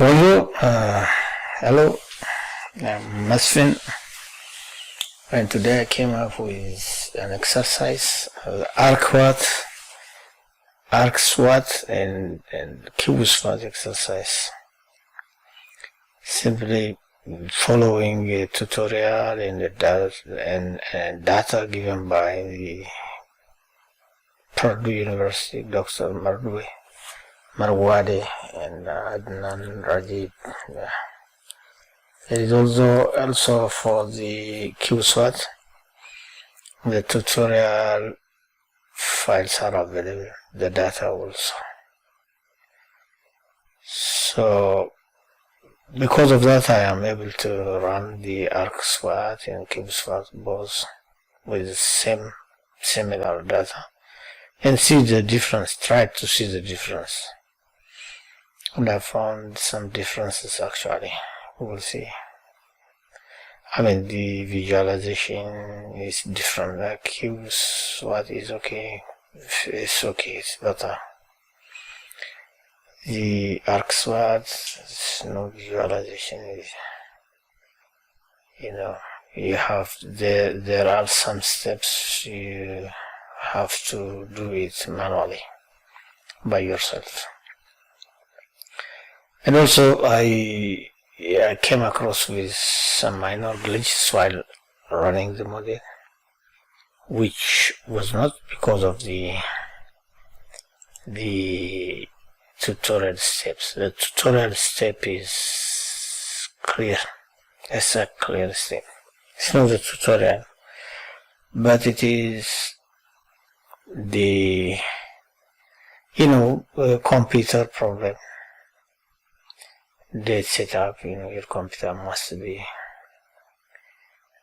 Bonjour, hello, I'm Masfin, and today I came up with an exercise, ARCSWAT and QSWAT exercise. Simply following a tutorial and data given by the Purdue University, Dr. Marwade and Adnan Rajib. It is also for the QSWAT. The tutorial files are available, the data also. So because of that, I am able to run the ARCSWAT and QSWAT both with the similar data and see the difference, try to see the difference. And I found some differences actually. We'll see. I mean, the visualization is different. The QSWAT is okay. It's okay, it's better. The ARCSWAT, no visualization. Is, you have, there are some steps you have to do it manually by yourself. And also I came across with some minor glitches while running the model, which was not because of the tutorial steps. The tutorial step is clear. It's a clear step. It's not the tutorial, but it is the computer problem. Date setup, your computer must be,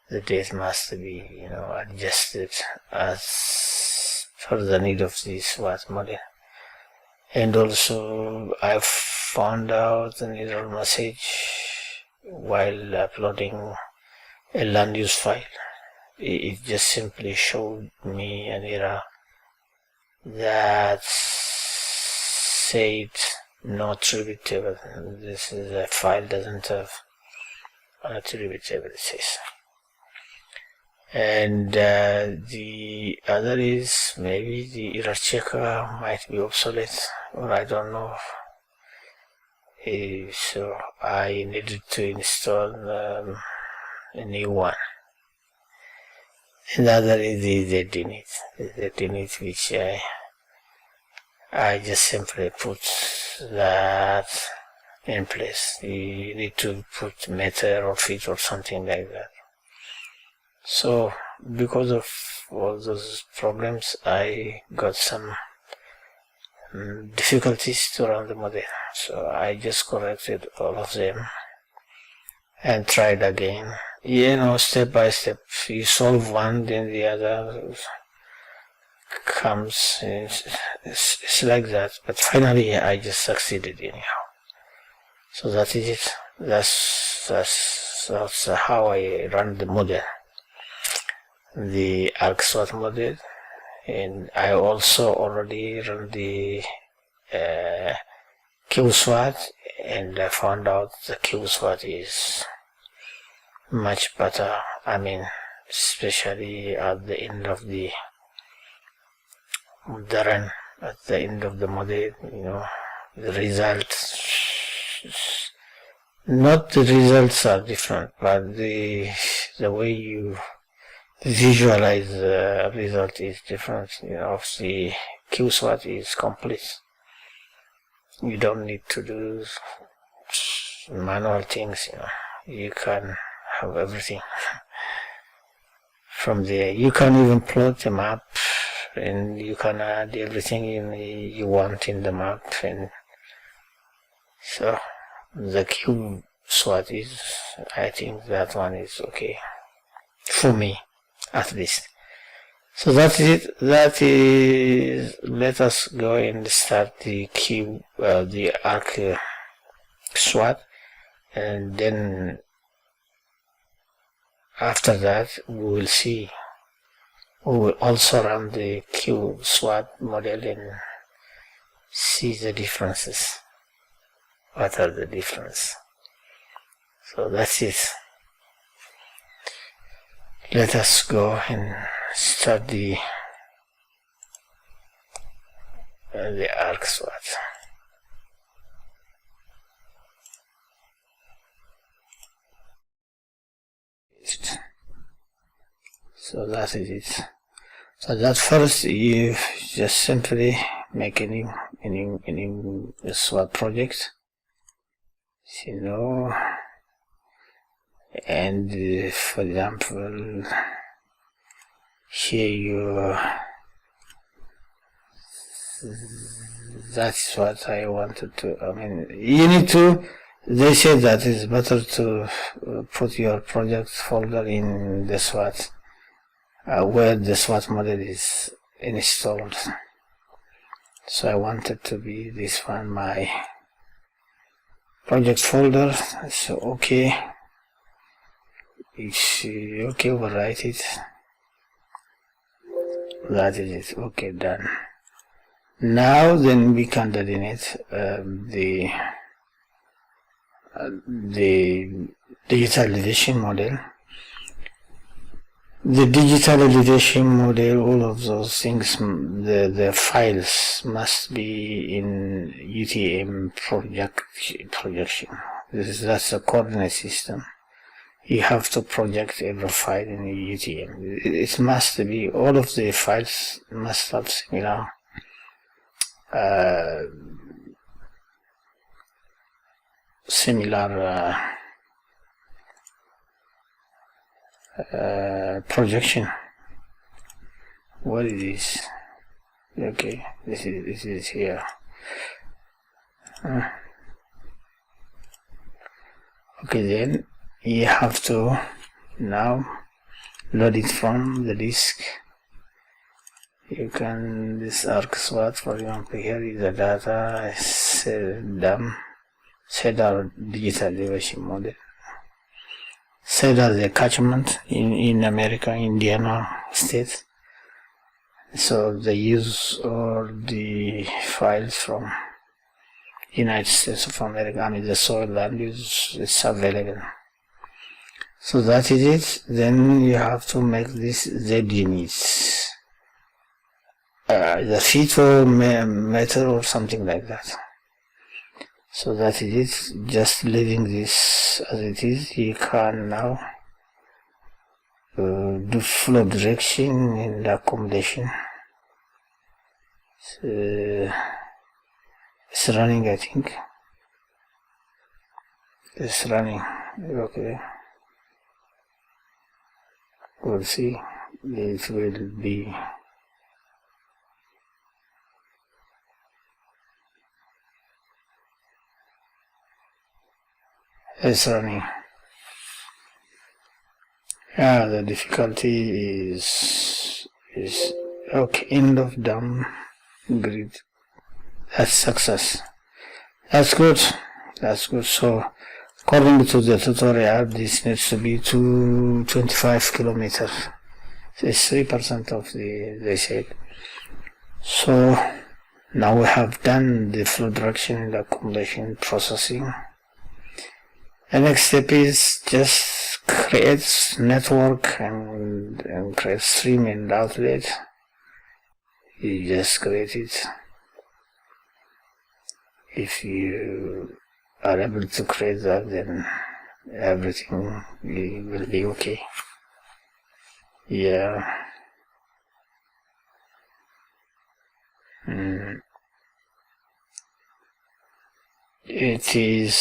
the date must be, adjusted as for the need of the SWAT model. And also, I found out an error message while uploading a land use file. It just simply showed me an error that said no attribute table. This is a file doesn't have an attribute table, it says. And the other is maybe the error checker might be obsolete, or I don't know. So I needed to install a new one. And the other is the DNIT, which I just simply put that in place. You need to put meter or feet or something like that. So because of all those problems, I got some difficulties to run the model. So I just corrected all of them and tried again. Step by step. You solve one, then the other comes. It's like that. But finally, I just succeeded anyhow. So that is it. That's how I run the model, the ARCSWAT model. And I also already run the QSWAT, and I found out the QSWAT is much better. I mean, especially at the end of the run, at the end of the model, the results, not the results are different, but the way you visualize the result is different. Of the QSWAT is complete. You don't need to do manual things. You can have everything from there. You can even plot a map, and you can add everything you want in the map. And so the QSWAT is, I think that one is okay for me, at least. So that's it. That is, let us go and start the ARCSWAT, and then after that we will see. We will also run the QSWAT model and see the differences. what are the difference. So that's it. Let us go and start the ARCSWAT. So that is it. So that first you just simply make any SWAT project, and for example here that's what I wanted to, you need to, they said that it's better to put your project folder in the SWAT, where the SWAT model is installed. So I wanted to be this one, my project folder. So okay, it's okay, overwrite it. That is it. Okay, done. Now then we can delineate the digitalization model. The digitalization model, all of those things, the files must be in UTM projection. That's a coordinate system. You have to project every file in UTM. It must be, all of the files must have similar projection. What is this? Okay, this is here. Okay, then you have to now load it from the disk. You can, this ARCSWAT, for example, here is the data set our digitalization model. Set as a catchment in America, Indiana state. So they use all the files from United States of America. The soil land is available. So that is it. Then you have to make this Z units. The feet or meter or something like that. So that is it. Just leaving this as it is. You can now do flow direction in the accommodation. It's running, I think. It's running. Okay. We'll see. It will be. It's running. The difficulty is okay. End of dam grid. That's success. That's good. That's good. So according to the tutorial, this needs to be 25 kilometers. It's 3% of they said. So now we have done the flow direction and accumulation processing. The next step is just create network and create stream and outlet. You just create it. If you are able to create that, then everything will be okay. Yeah. It is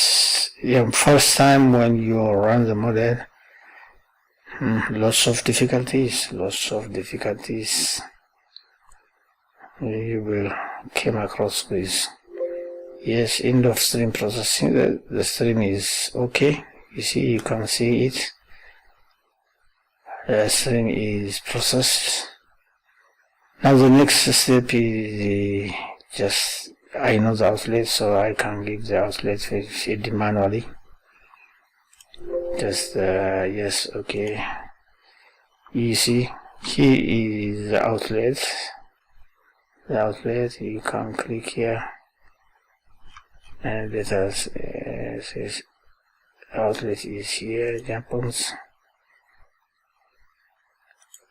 first time when you run the model. Lots of difficulties. You will come across with. Yes, end of stream processing. The stream is okay. You see, you can see it. The stream is processed. Now the next step is just, I know the outlet, so I can give the outlet feed manually. Just yes, okay. You see, here is the outlet. The outlet, you can click here. and let us outlet is here, examples,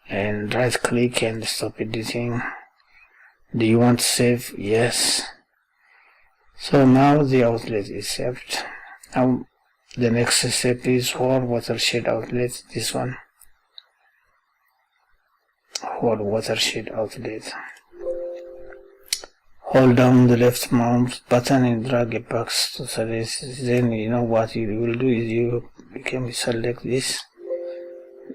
and right click and stop editing. Do you want to save? Yes. So now the outlet is saved. Now the next step is for watershed outlet, this one, for watershed outlet. Hold down the left mouse button and drag it back to select. Then you know what you will do is you can select this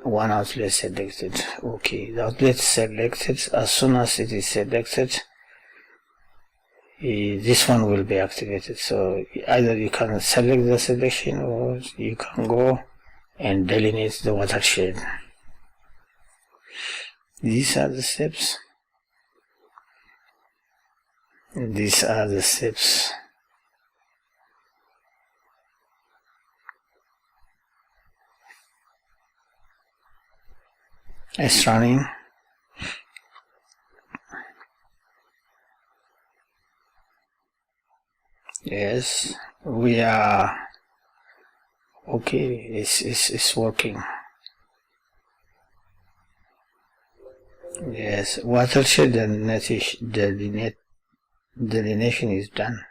one outlet selected. Okay, the outlet selected. As soon as it is selected, this one will be activated. So either you can select the selection or you can go and delineate the watershed. These are the steps. These are the steps. It's running. Yes, we are okay. It's working. Yes, watershed delineation is done.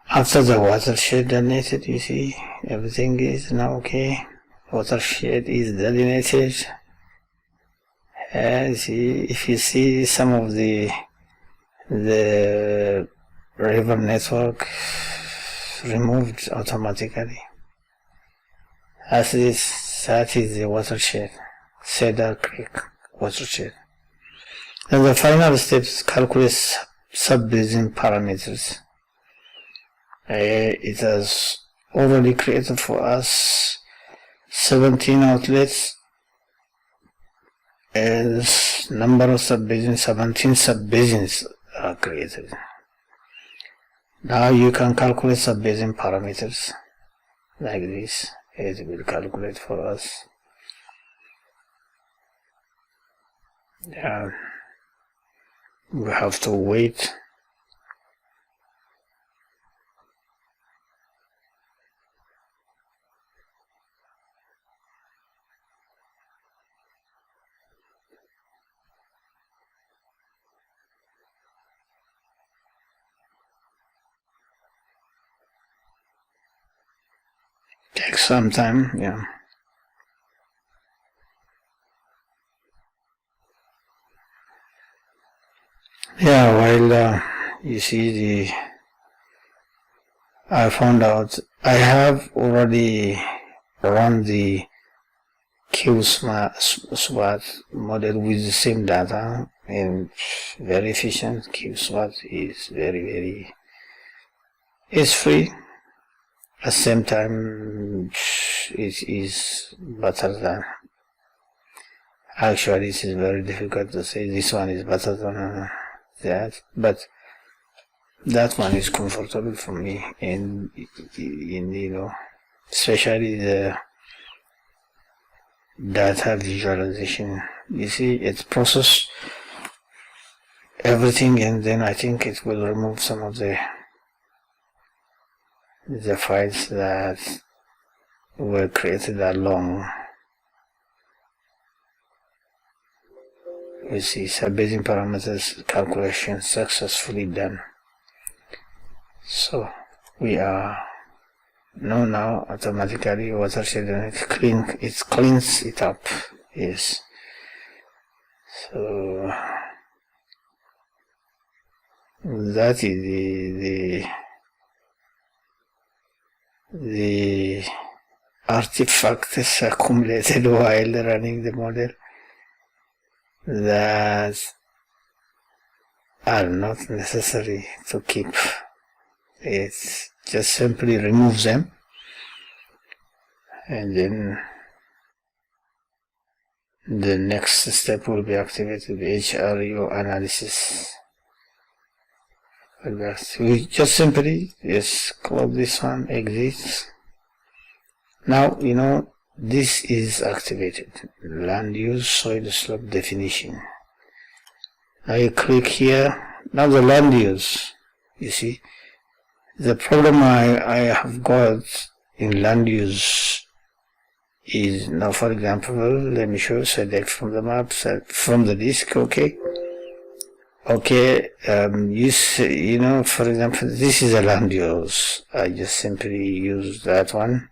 After the watershed delineated, you see everything is now okay. Watershed is delineated. See, if you see some of the river network removed automatically. That is the watershed, Cedar Creek watershed. And the final step is calculate sub-basin parameters. It has already created for us 17 outlets and number of sub-basins, 17 sub-basins are created. Now you can calculate sub-basin parameters like this. It will calculate for us. We have to wait. Takes some time, yeah. Yeah, well, you see I found out I have already run the QSWAT model with the same data, and very efficient. QSWAT is very it's free. At the same time, it is better than. Actually, it is very difficult to say this one is better than that, but that one is comfortable for me, and especially the data visualization. You see, it processes everything, and then I think it will remove some of the files that were created along. You see, sub-basin parameters calculation successfully done. So we are now automatically watershed, and it cleans it up. Yes. So that is the artifacts accumulated while running the model that are not necessary to keep. It just simply removes them, and then the next step will be activated, HRO analysis. We just simply close this one, exit. Now this is activated. Land use soil slope definition. Now you click here. Now the land use, you see, The problem I have got in land use is now, for example, let me show, select from the map, from the disk, okay. Okay, you know, for example, this is a land use. I just simply use that one.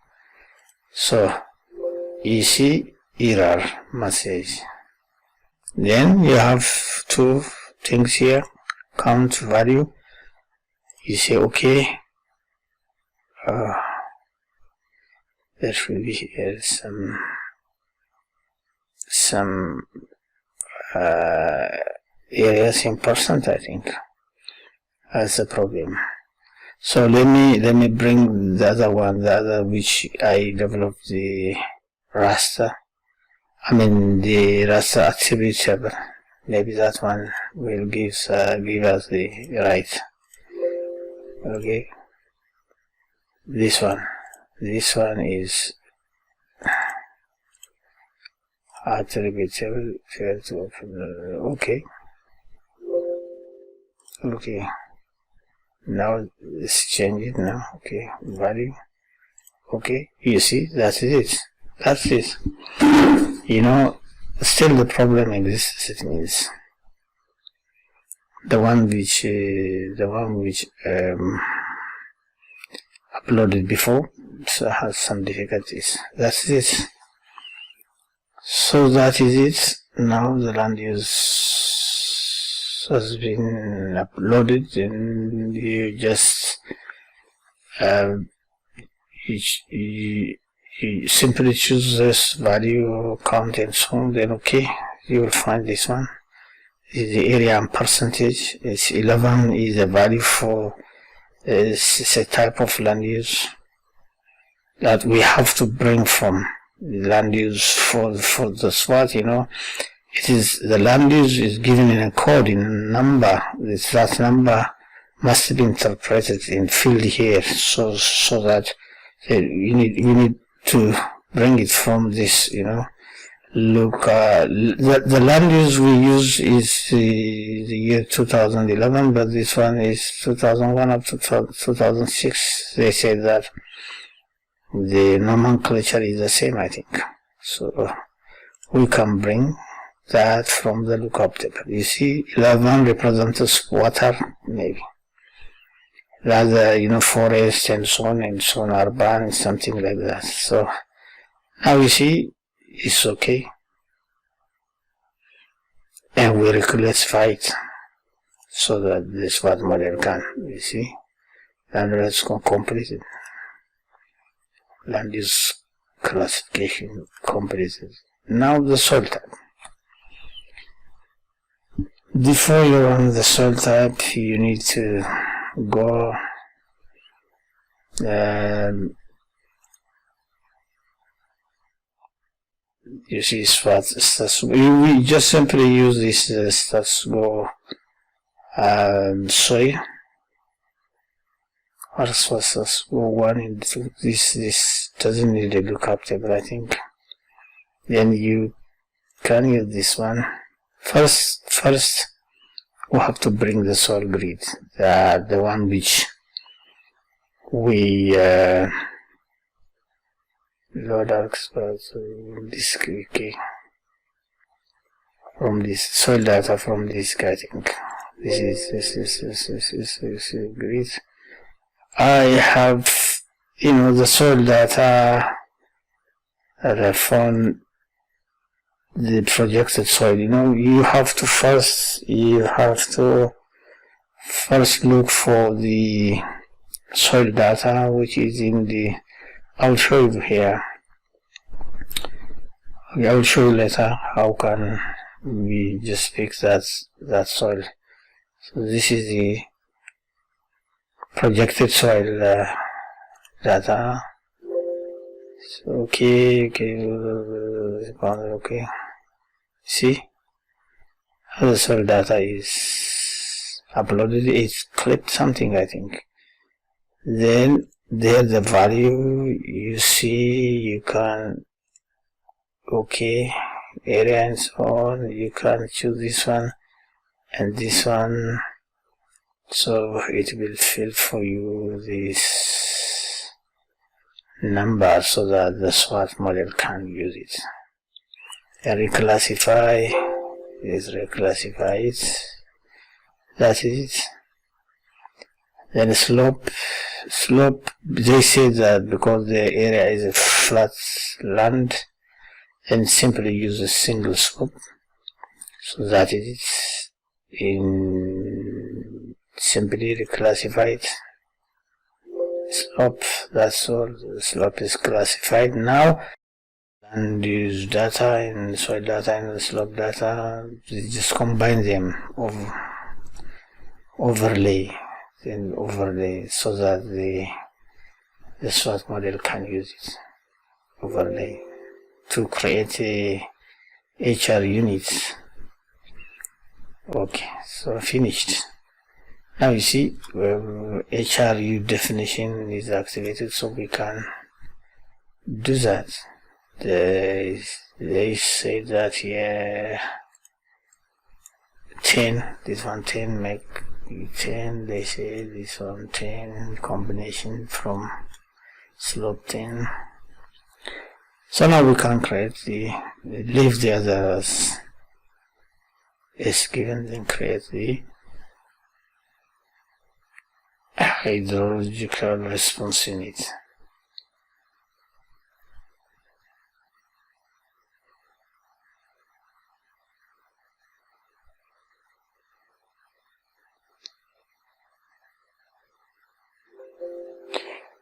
So, you see error message. Then you have two things here, count value. You say okay. There should be here some areas in percent, I think. That's a problem. So let me bring the other one, the other which I developed, the raster. I mean the raster attribute table. Maybe that one will give us the right. Okay. This one is attribute table. Okay. Okay. Now it's changed now. Okay. Value. Okay. You see, that's it. That's it. You know, still the problem exists. It means the one which uploaded before, so has some difficulties. That's it. So that is it. Now the land use has been uploaded, and you just you simply choose this value, count and so on. Then okay, you will find this one. This is the area and percentage. It's 11 is a value for it's a type of land use that we have to bring from land use for the SWAT. You know, it is the land use is given in a code, in a number. That number must be interpreted in field here, so that we need to bring it from this. You know, look, the land use we use is the year 2011, but this one is 2001 up to 2006. They say that the nomenclature is the same, I think. So we can bring that from the lookup table. You see, 11 represents water, maybe. Rather, you know, forest and so on, urban, something like that. So now you see, it's okay. And we reclassify it so that the SWAT model can, you see, and let's complete it. Land use classification completed. Now the soil type. Before you run the soil type, you need to go you see SWAT stats. We just simply use this stats go soil or stats go 1 and 2. This doesn't need a lookup table, I think. Then you can use this one. First we have to bring the soil grid, the one which we load ARCSWAT this okay, from this soil data from this guy, I think. This is grid. I have, you know, the soil data that I found the projected soil. You know, you have to first look for the soil data which is in the, I'll show you here. Okay, I will show you later how can we just pick that soil. So this is the projected soil data. So okay. See how the soil data is uploaded. It's clipped something, I think. Then there the value you see, you can area and so on. You can choose this one and this one. So it will fill for you this number so that the SWAT model can use it. Reclassify is reclassify it. That is it. Then slope, they say that because the area is a flat land, then simply use a single slope. So that is it. In simply reclassify it. Slope, that's all. The slope is classified now. And use data and soil data and the slope data. Just combine them overlay so that the SWAT model can use it. Overlay to create a HR unit. Okay, so finished. Now you see HRU definition is activated, so we can do that. They say that here 10, this one 10, make 10, they say this one 10, combination from slope 10. So now we can create leave the others as given, then create the hydrological response unit.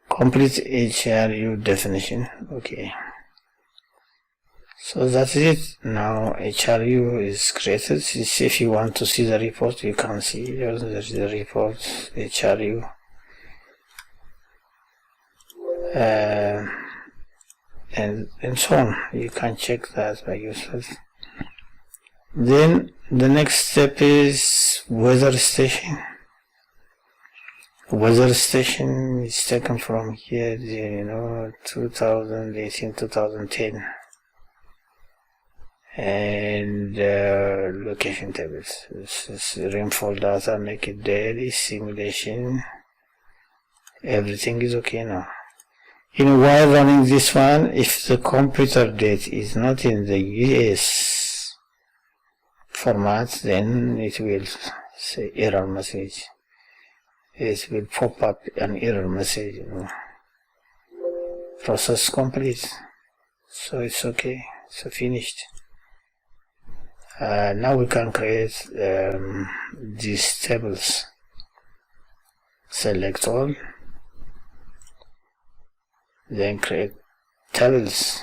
Complete HRU definition. Okay. So that's it. Now HRU is created. If you want to see the report, you can see here there's the report HRU. And so on. You can check that by yourself. Then the next step is weather station. Weather station is taken from here, 2018, 2010. And location tables. This is rainfall data, make it daily, simulation. Everything is okay now. While running this one, if the computer date is not in the US format, then it will say error message. It will pop up an error message, process complete. So it's okay, so finished. Now we can create these tables. Select all, then create tables.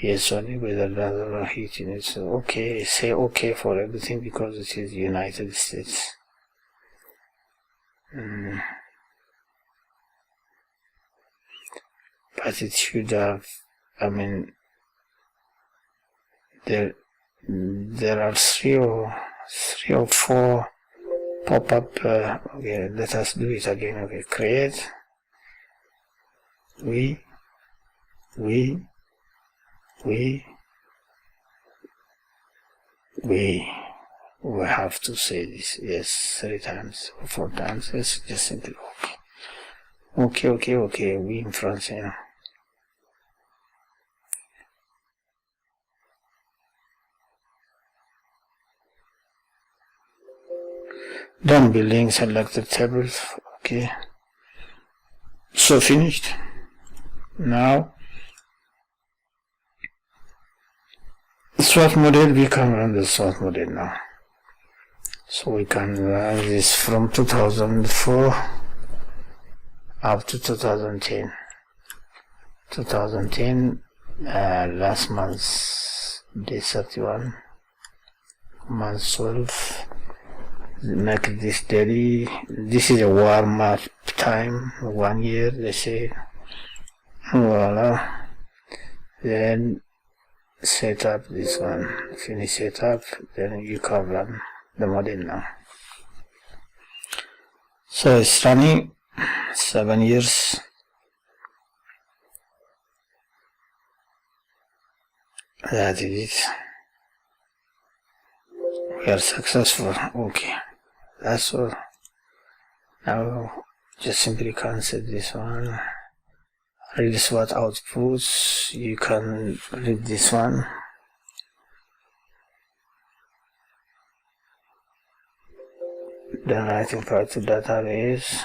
Yes, only with another heating. It's okay. Say okay for everything because it is United States. But it should have, there are three or four pop-up. Okay, let us do it again. Okay, create. We have to say this, yes, 3 times or 4 times. Yes, just simply okay. We in France, Done building, selected tables. Okay, so finished. Now SWAT model, we can run the SWAT model now. So we can run this from 2004 up to 2010. 2010, last month's day 31, month 12. Make this daily. This is a warm up time, 1 year, they say. Voila. Then set up this one. Finish setup, then you can run the model now. So it's running 7 years. That is it. We are successful. Okay, that's all. Now just simply cancel this one. Read SWAT outputs. You can read this one. Then writing part to database.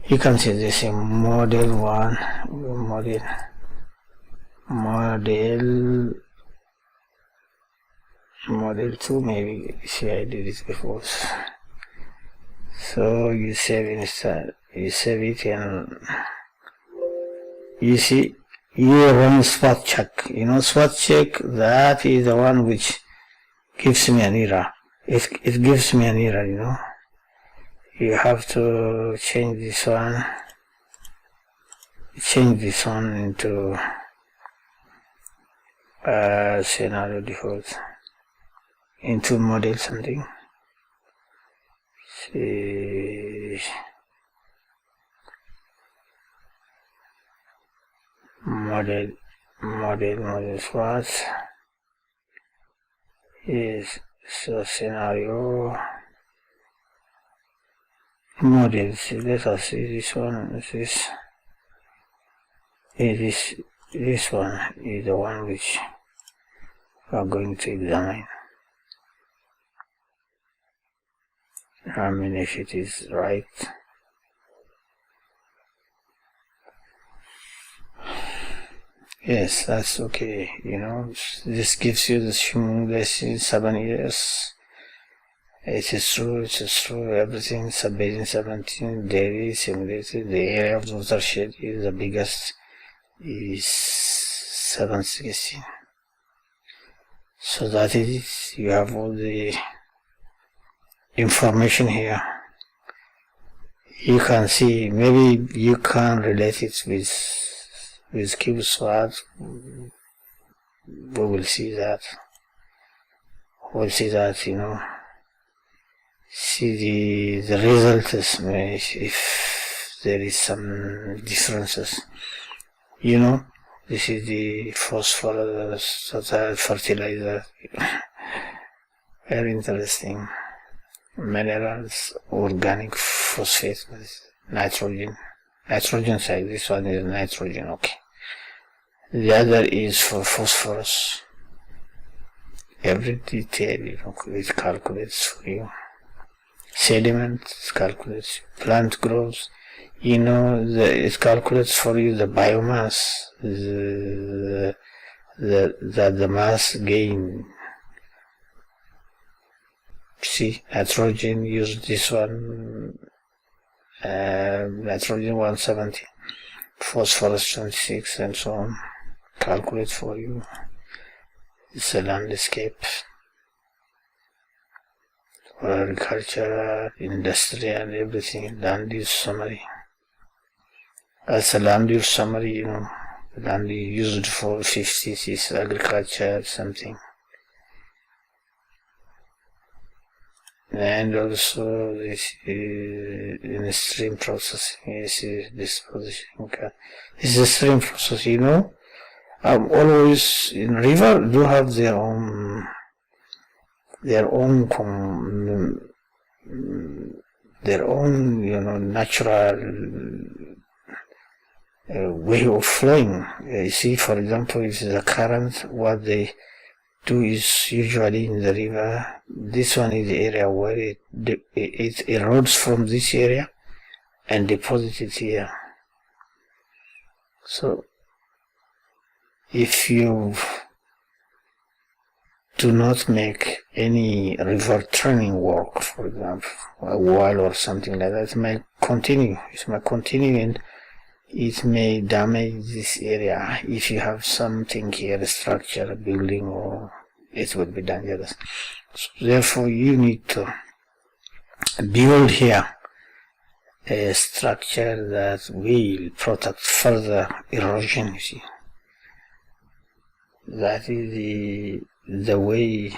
You can see this in model 1, model 2, maybe. See, I did it before. So you save instead, you save it, and you see you run SWAT check. You know, SWAT check, that is the one which gives me an error. It gives me an error, you know. You have to change this one into scenario default, into model something. See, model SWAT is so scenario models. Let us see this one. This one is the one which we are going to examine. I mean, if it is right. Yes, that's okay. You know, this gives you the simulation 7 years. It is true, everything, subbasin 17, dairy, simulated, the area of the watershed is the biggest, is 716. So that is, you have all the information here. You can see, maybe you can relate it with QSWAT. We will see that. You know. See the results, if there is some differences. You know, this is the phosphorus, fertilizer. Very interesting. Minerals, organic phosphate, nitrogen side. This one is nitrogen, okay. The other is for phosphorus. Every detail, you know, it calculates for you. Sediment calculates, plant growth, you know, it calculates for you the biomass, the mass gain. See, nitrogen, use this one, nitrogen 170, phosphorus 26, and so on. Calculate for you. It's a landscape. Agriculture, industry, and everything. Land use summary. As a land use summary, you know, land used for 50 is agriculture, something. And also this in stream processing is disposition. This is a stream process, you know. Always in river do have their own you know, natural way of flowing. You see, for example, if the current, what they do is usually in the river, this one is the area where it erodes from this area and deposits it here. So if you do not make any river turning work, for example, a wall or something like that, it may continue. And it may damage this area. If you have something here, a structure, a building, or it would be dangerous. So therefore, you need to build here a structure that will protect further erosion. You see, that is the way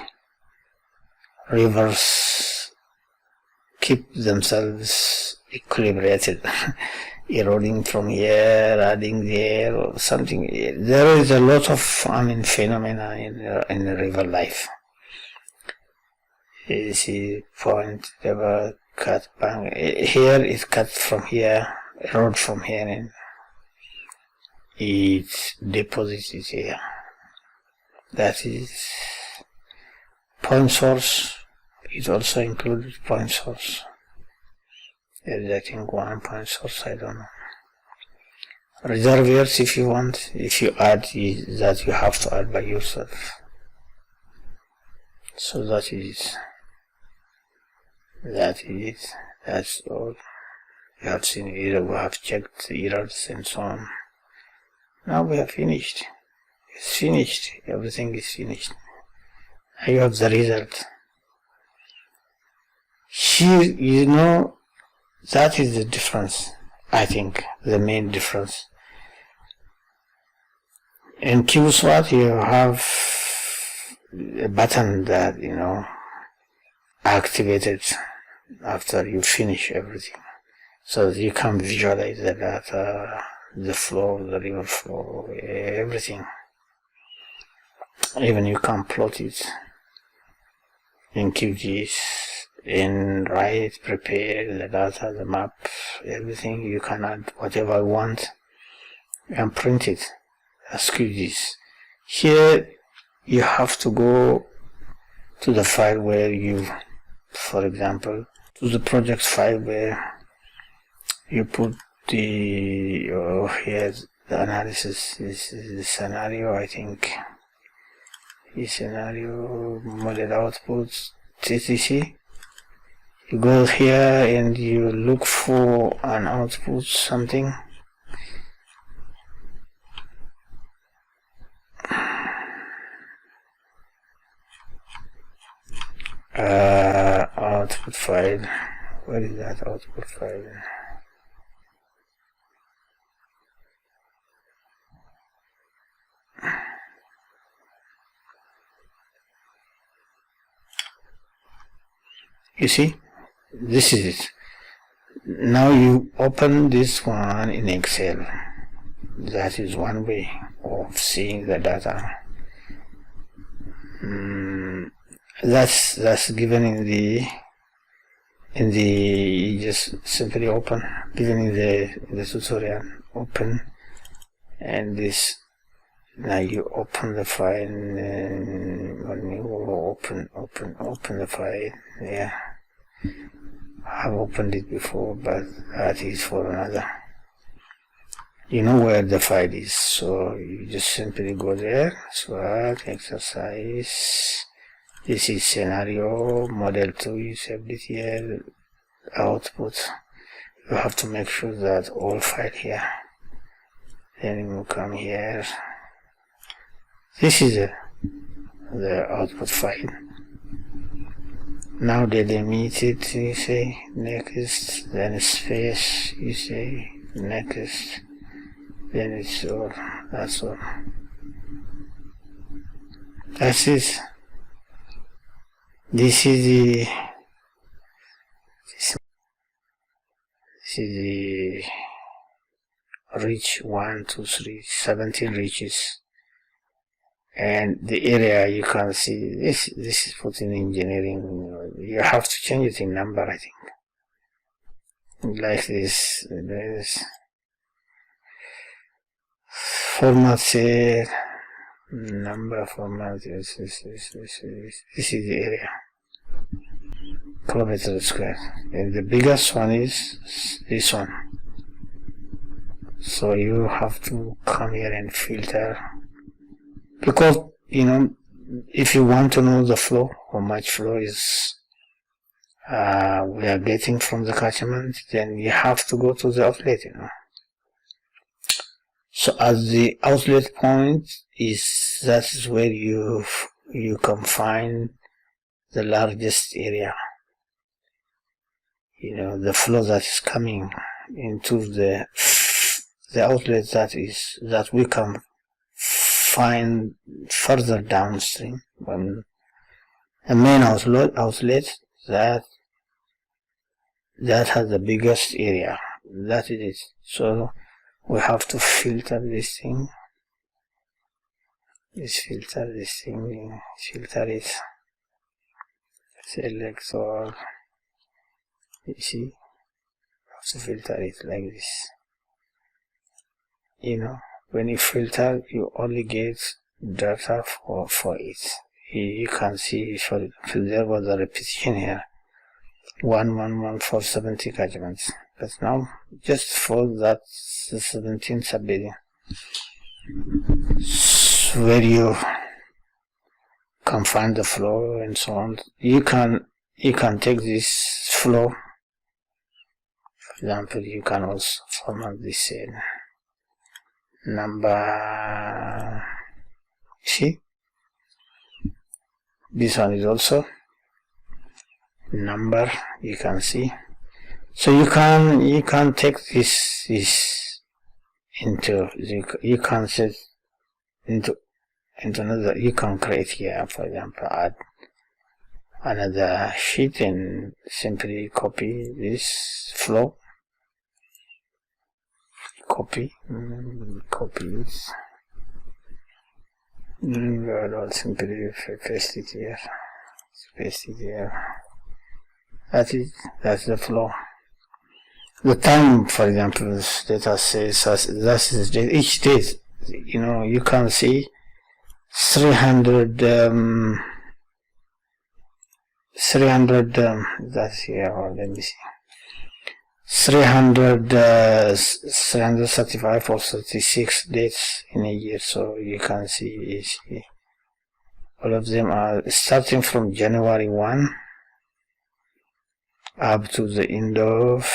rivers keep themselves equilibrated. Eroding from here, adding there, or something. There is a lot of phenomena in river life. You see, point about cut bank. Here is cut from here, road from here, and it deposits here. That is point source. It also includes point source. I think one point source, I don't know. Reservoirs, if you want, if you add that, you have to add by yourself. So that's all. We have seen error, we have checked the errors and so on. Now we have finished. It's finished. Everything is finished. Now you have the result. Here, you know, that is the difference. I think the main difference. In QSWAT, you have a button that, you know, activated after you finish everything, so that you can visualize the data, the flow, the river flow, everything. Even you can plot it in QGIS, in write, prepare the data, the map, everything. You can add whatever you want and print it as QGIS. Here you have to go to the file where you, for example, to the project file where you put the, here's the analysis. This is the scenario, I think. The scenario, model outputs, TTC. You go here and you look for an output, something. Output file. Where is that output file? You see, this is it. Now you open this one in Excel. That is one way of seeing the data. That's given in the you just simply open, given in the tutorial. Open, and this, now you open the file, when you open the file. Yeah, I've opened it before, but that is for another. You know where the file is, so you just simply go there. SWAT, exercise. This is scenario, model 2, you saved it here, output. You have to make sure that all file here. Then you come here. This is the output file. Now delimit it, you say next, then space, you say next, then it's all, that's all. That's it. This is the reach 1, 2, 3, 17 reaches, and the area you can see. This is put in engineering. You have to change it in number, I think, like this. There's format set. Number format, this is the area, kilometers square, and the biggest one is this one. So you have to come here and filter, because, you know, if you want to know the flow, how much flow is we are getting from the catchment, then you have to go to the outlet, you know. So at the outlet point that is where you can find the largest area, you know, the flow that is coming into the outlet, that we can find further downstream. When a main outlet that has the biggest area, that is it. So we have to filter this thing. Filter this thing, filter it, select all, You see, to filter it like this. You know, when you filter, you only get data for it. You can see, for example, there was a repetition here, 111,470 catchments, but now just for that 17 subbillion, where you can find the flow and so on. You can take this flow. For example, you can also format this number. See, this one is also number. You can see. So you can take this into, you can set into another. You can create here, for example, add another sheet and simply copy this flow. Copy this. I'll simply paste it here. That's the flow. The time, for example, data says that is each date. You know, you can see 300. That's here. Or let me see. 335 or 36 dates in a year. So you can see all of them are starting from January 1 up to the end of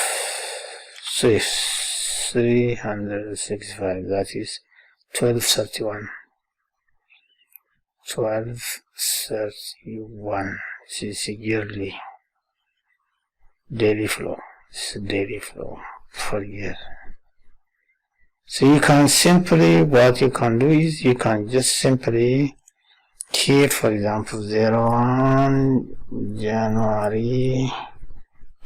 365. That is 1231. 1231. This is a yearly daily flow. It's a daily flow for a year. So you can simply, what you can do is you can just simply here, for example, 01 January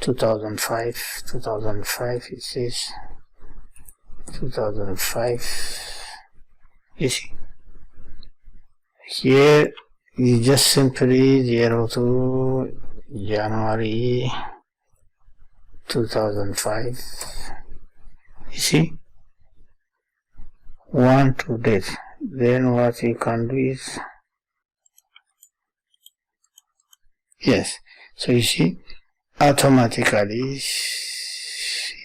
2005. It says 2005. You see, here you just simply 02 January 2005. You see, 1 to date. Then what you can do is, yes, so you see, automatically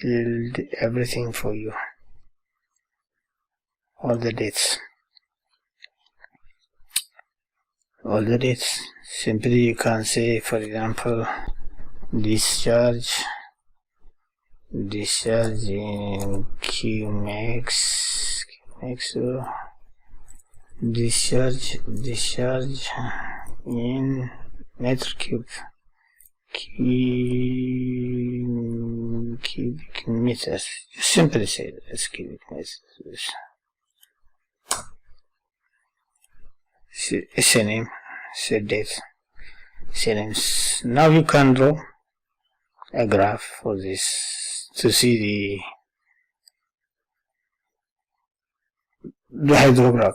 filled everything for you, all the dates. Simply you can say, for example, discharge in Qmax, discharge in meter cube, cubic meters. You simply say that's cubic meters. It's a name, it's a date, it's a name. Now you can draw a graph for this to see the hydrograph.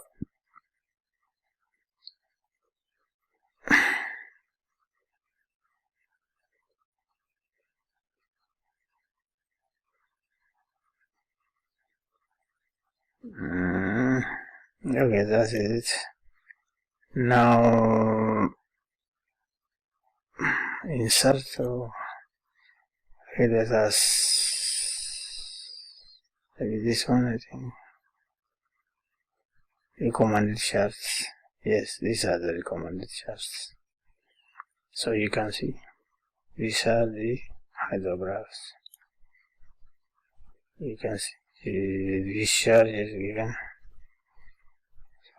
Okay, that's it. Now insert, so let us maybe this one, I think. Recommended charts. Yes, these are the recommended charts. So you can see these are the hydrographs. You can see this chart is given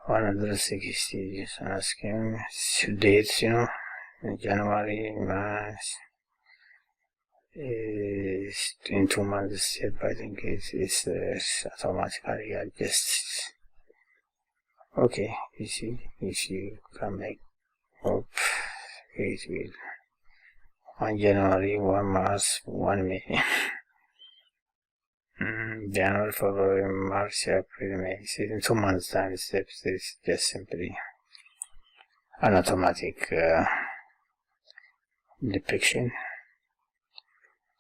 160 asking dates, you know, January, March, in 2 months step. I think it's automatically adjusted. Okay, you see, if you can make up, it will 1 January, 1 March, 1 May. January, February, March, April, May. In 2 months time steps. It's just simply an automatic depiction.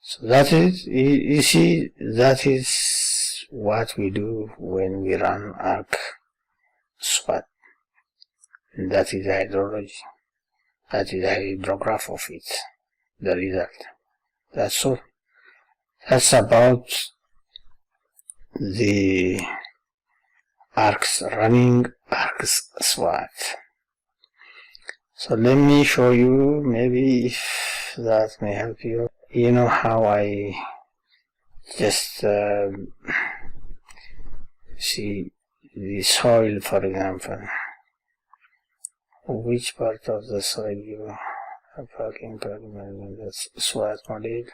So that is, you see, that is what we do when we run ARCSWAT. That is the hydrology. That is the hydrograph of it, the result. That's all. That's about the running ARCSWAT. So let me show you, maybe if that may help you. You know how I just see the soil, for example. Which part of the soil you are talking about? The SWAT model.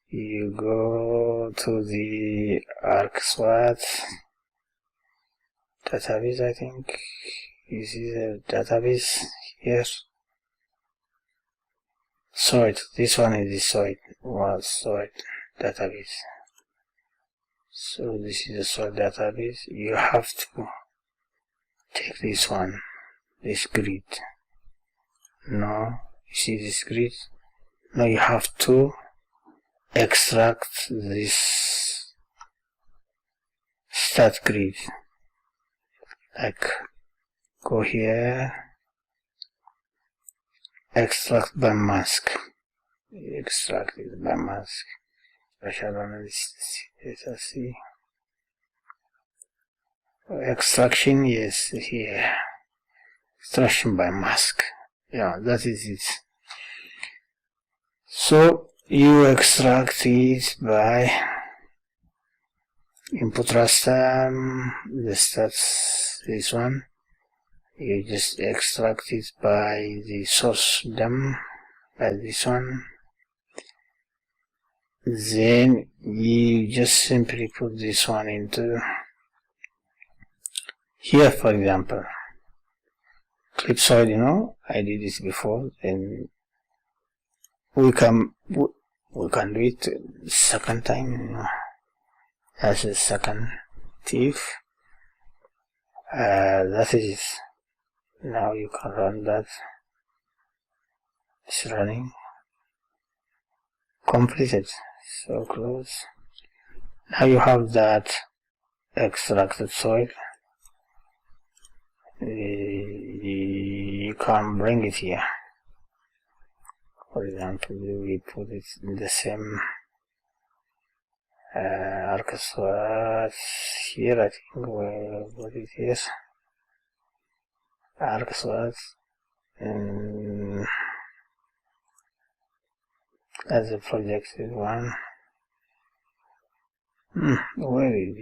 You go to the ARCSWAT database, I think. You see the database here. Soil. This one is the soil database. So this is the soil database. You have to take this one, this grid. No, you see this grid? Now you have to extract this stat grid. Like, go here, extract by mask. Extract it by mask. Special analysis. Let's see. Extraction, yes, here. Extraction by mask. Yeah, that is it. So you extract it by input raster, the stats, this one. You just extract it by the source DEM, by this one. Then you just simply put this one into here, for example. Clip soil, you know, I did this before, and we can do it second time, you know. That's the second thief. That is, now you can run that. It's running. Completed. So close. Now you have that extracted soil. You can bring it here. For example, we put it in the same ARCSWAT here, I think we'll put it here. ARCSWAT, and as a projected one. Where is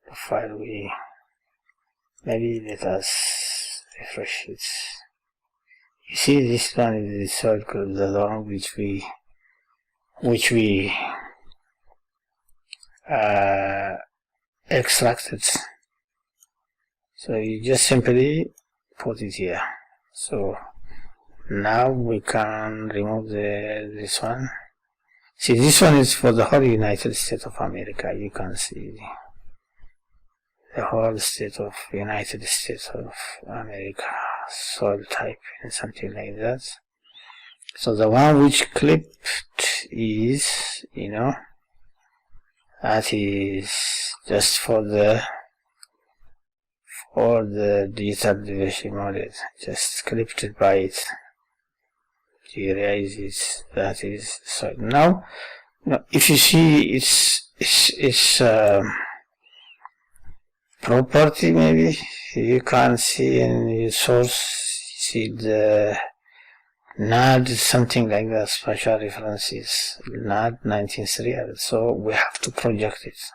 the file? Maybe let us refresh it. You see, this one is the circle, the one which we extracted. So you just simply put it here. So now we can remove this one. See, this one is for the whole United States of America. You can see the whole state of United States of America, soil type and something like that. So the one which clipped is, you know, that is just for the digital division model, just clipped it by it. You realize it, that is. So now, if you see its property, maybe you can see in the source, see the NAD, something like that, special references, NAD 1930. So we have to project it.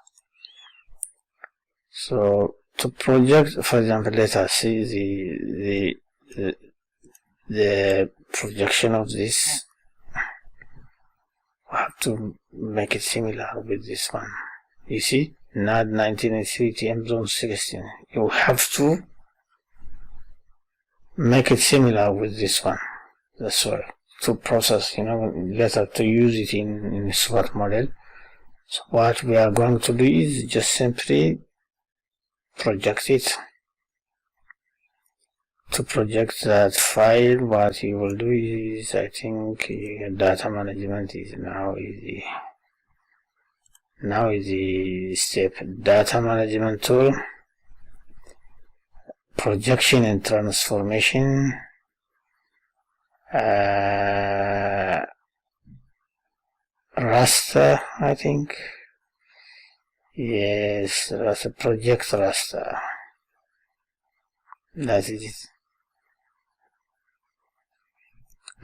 So to project, for example, let us see the projection of this. We have to make it similar with this one. You see, NAD 1983 TM zone 16. You have to make it similar with this one, the soil, to process, you know, better to use it in SWAT model. So what we are going to do is just simply project it to project that file, what you will do is, I think data management is now is the step. Data management tool, projection and transformation, raster, I think. Yes, raster, project raster. That is it.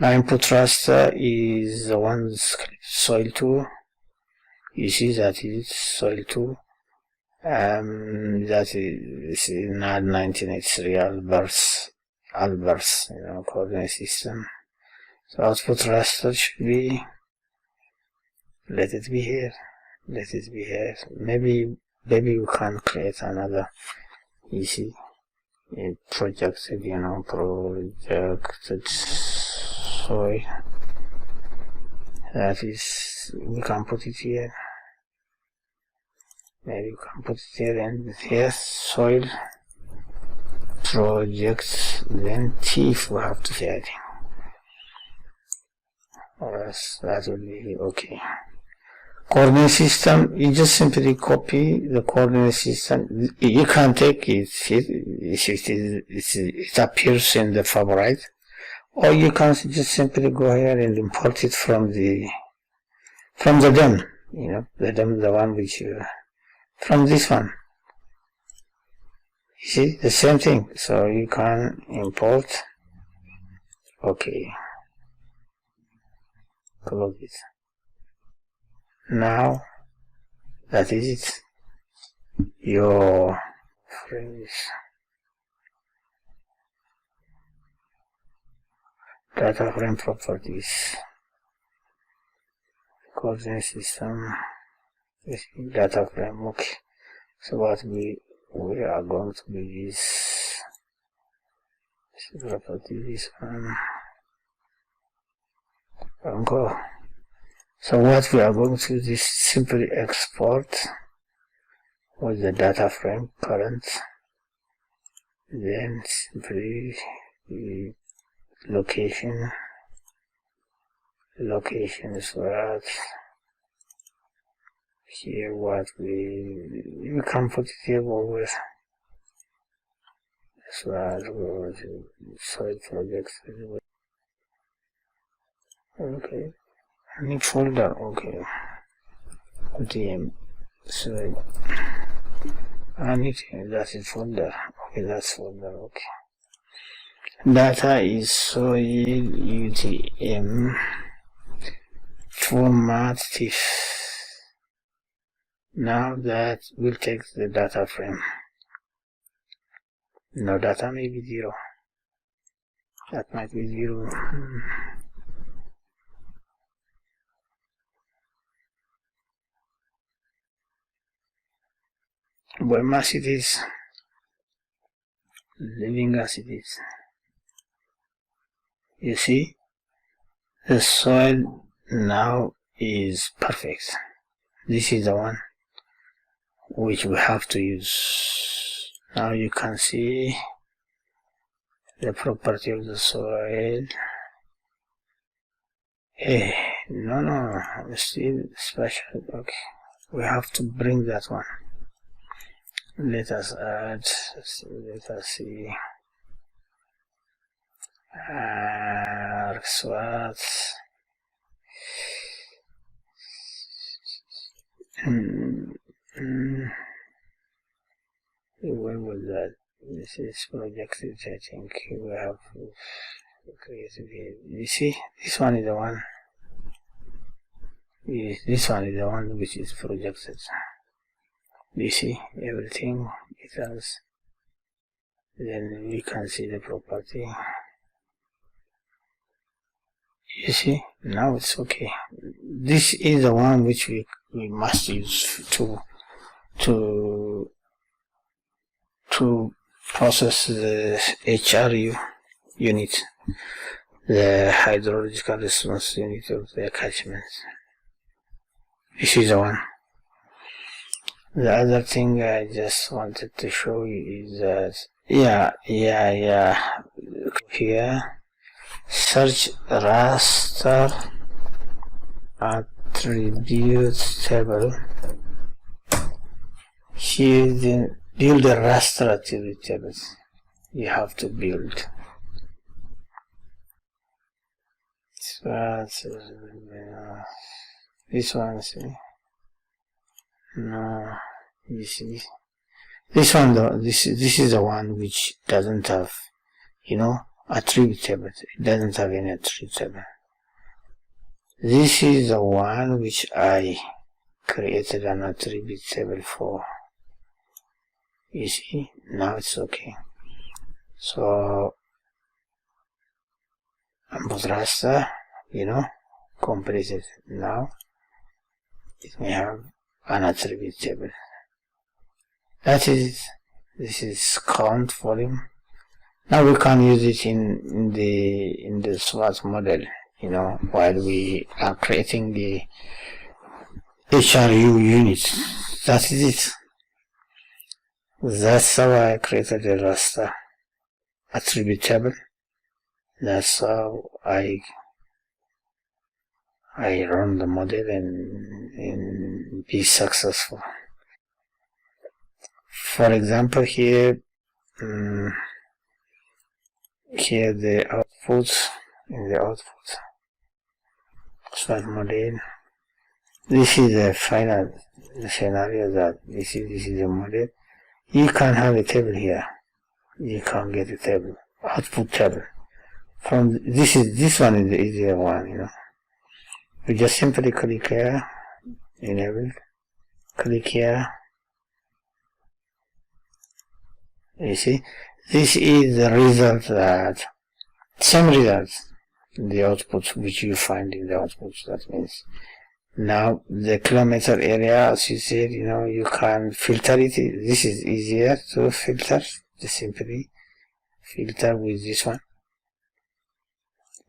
Now input raster is the one soil 2. You see that is soil 2. That is not 1983 Alberts, coordinate system. So output raster should be, let it be here. Maybe we can create another easy projected, projected soil. That is, we can put it here. Maybe we can put it here and here, soil projects, then T if we have to say anything. Or else that will be okay. Coordinate system, you just simply copy the coordinate system. You can take it, it appears in the favorite, or you can just simply go here and import it from the DEM, the DEM, the one which from this one. You see, the same thing. So you can import, okay, close it. Now, that is it. Your frames. Data frame properties. Coordinate system. Data frame. Okay. So what we are going to do is property this one. Okay. So what we are going to do is simply export with the data frame current, then simply location is what here, what we can put it here always. That's what we'll do. Side projects. Okay. Any folder, okay. DM, so I need that is folder. Okay, that's folder. Okay. Data is soil UTM format TIFF. Now that will take the data frame. No data may be 0. That might be 0. Biomass it is, living as it is. You see, the soil now is perfect. This is the one which we have to use. Now you can see the property of the soil. Hey, no, still special. Okay, we have to bring that one. Let us add, let us see, ARCSWAT, where was that? This is projected, I think we have created here. You see, this one is the one, this one is the one which is projected. You see everything it has. Then we can see the property. You see, now it's okay. This is the one which we must use to process the HRU unit, the hydrological response unit of the catchment. This is the one. The other thing I just wanted to show you is that, here, search raster attributes table. Here then build a raster attribute tables. You have to build. This one, see? No, you see. This one though, this is the one which doesn't have, you know, attribute table. It doesn't have any attribute table. This is the one which I created an attribute table for. You see, now it's okay. So input raster, you know, completed. Now it may have an attribute table. That is, this is count volume. Now we can use it in the SWAT model, you know, while we are creating the HRU unit. That is it. That's how I created a raster attribute table. That's how I run the model and be successful. For example, here the outputs, in the output SWAT model, this is the final scenario that this is the model. You can have a table here. You can get a table, output table. From this one is the easier one, you know. You just simply click here, enable, click here. You see, this is the result that same results in the outputs which you find in the outputs. That means now the kilometer area, as you said, you know, you can filter it. This is easier to filter. Just simply filter with this one,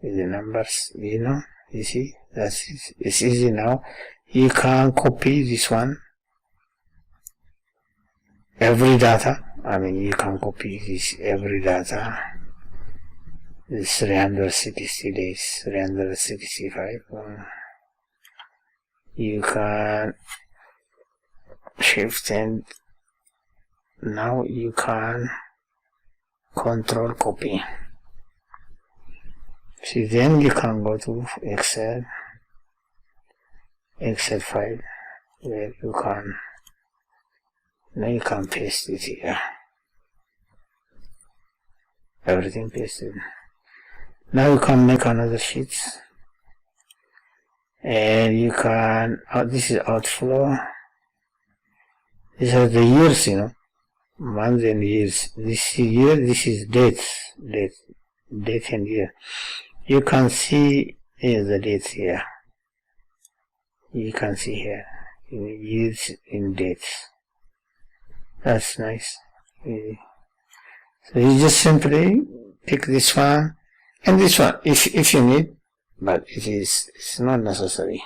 with the numbers, you know. You see, that's it. It's easy now. You can copy this one, every data. I mean, you can copy this every data. This 360 days, 365. You can shift, and now you can control copy. See, then you can go to Excel file, where you can, now you can paste it here. Everything pasted. Now you can make another sheet, and you can, this is outflow. These are the years, you know, months and years. This year, this is date and year. You can see the dates here. You can see here in years, in dates. That's nice. So you just simply pick this one and this one if you need, but it's not necessary.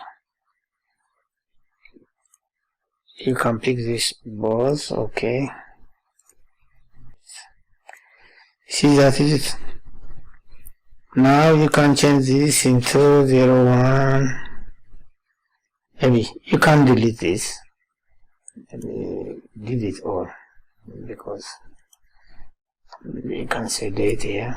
You can pick this both, okay. See, that is it. Now you can change this into 01. Maybe you can delete this. Delete all, because you can say date here.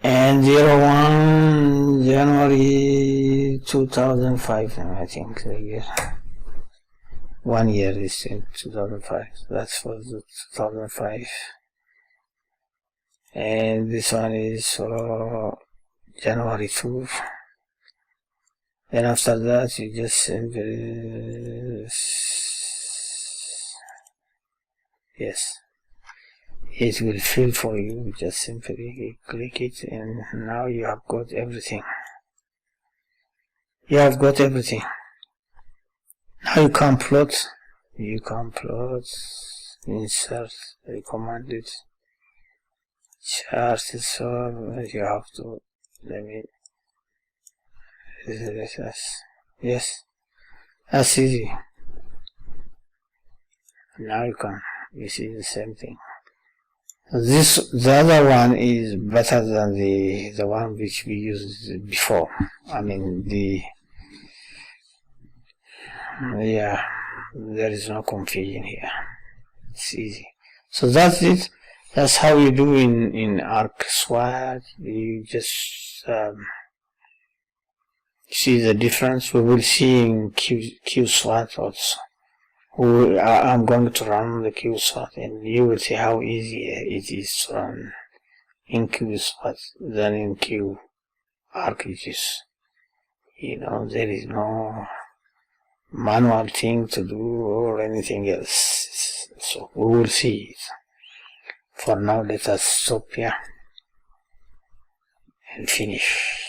And 01 January 2005, I think the year. 1 year is in 2005. That's for the 2005. And this one is for January 2. Then after that, you just simply, yes, it will fill for you. Just simply click it, and now you have got everything. You have got everything. Now you can plot. You can plot, insert, recommended chart. So you have to, let me, yes, that's easy. Now you see the same thing. The other one is better than the one which we used before. I mean, there is no confusion here. It's easy. So that's it. That's how you do in ARCSWAT. You just see the difference. We will see in QSWAT also. I'm going to run the QSWAT, and you will see how easy it is to run in QSWAT than in QArcGIS. There is no manual thing to do or anything else. So we will see it. For now, let us stop here and finish.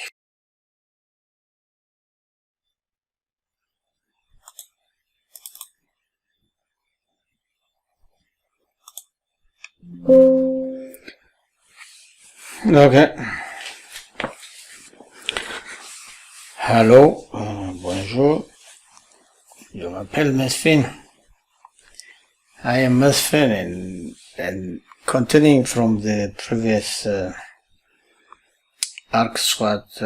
Okay. Hello, bonjour. Je m'appelle Mesfin. I am Mesfin, and continuing from the previous ARCSWAT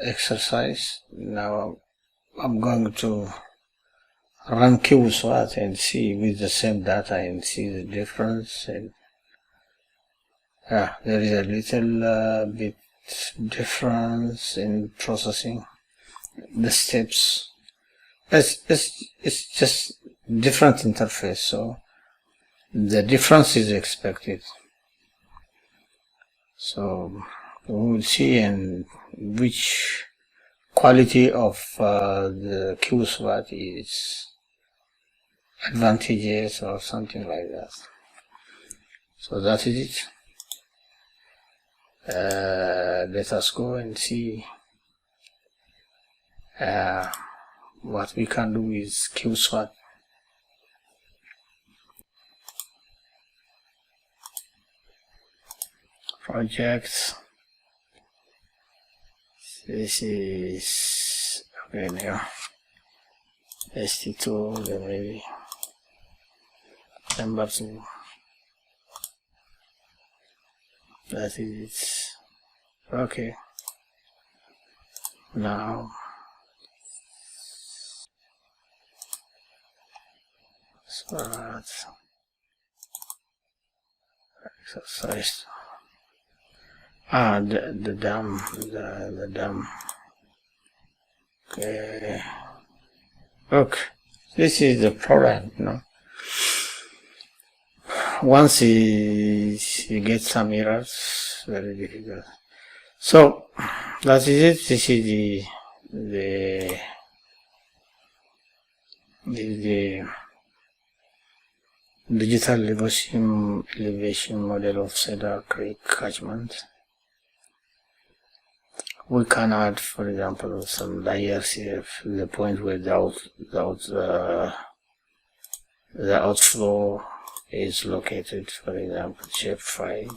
exercise, now I'm going to run QSWAT and see with the same data and see the difference. And there is a little bit difference in processing the steps. It's just different interface, so the difference is expected. So we will see and which quality of the QSWAT is advantageous or something like that. So that is it. Let us go and see what we can do with QSWAT. Projects. This is okay now. ST2, then maybe number 2. That is it. Okay. Now SWAT exercise. The dam, the dam. Okay. Look, this is the problem, Once you get some errors, very difficult. So that is it. This is the digital elevation model of Cedar Creek catchment. We can add, for example, some layers here, the point where the outflow is located, for example, shapefile.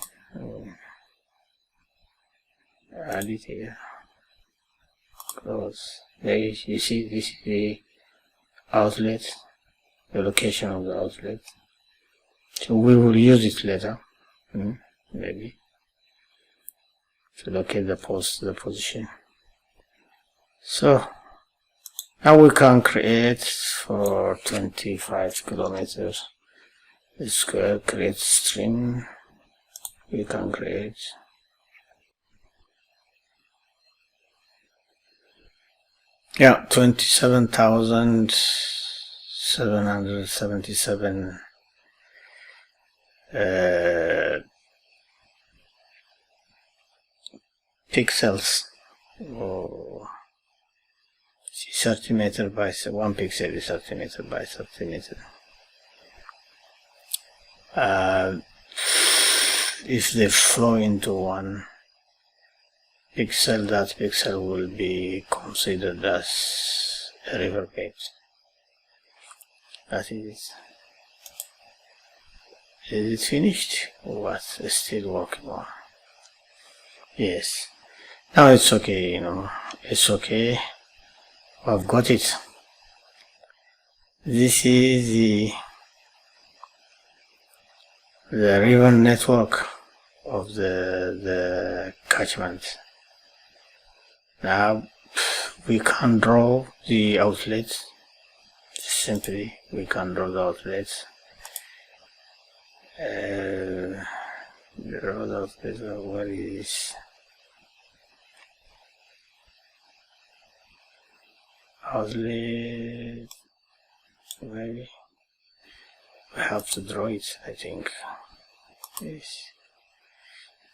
Add it here. Close. There you see this is the outlet, the location of the outlet. So we will use it later, maybe, to locate the position. So now we can create for 25 kilometers square, create stream. We can create Yeah, 27,777 pixels, or 30 meter by 1 pixel is 30 meter by 30 meter. If they flow into one pixel, that pixel will be considered as a river bed. That is it. Is it finished or what? It's still working on. Yes. Now it's okay, it's okay. I've got it. This is the river network of the catchment. Now we can draw the outlets. Simply we can draw the outlets. Draw the outlets. Where is outlet? Maybe we have to draw it, I think. Yes.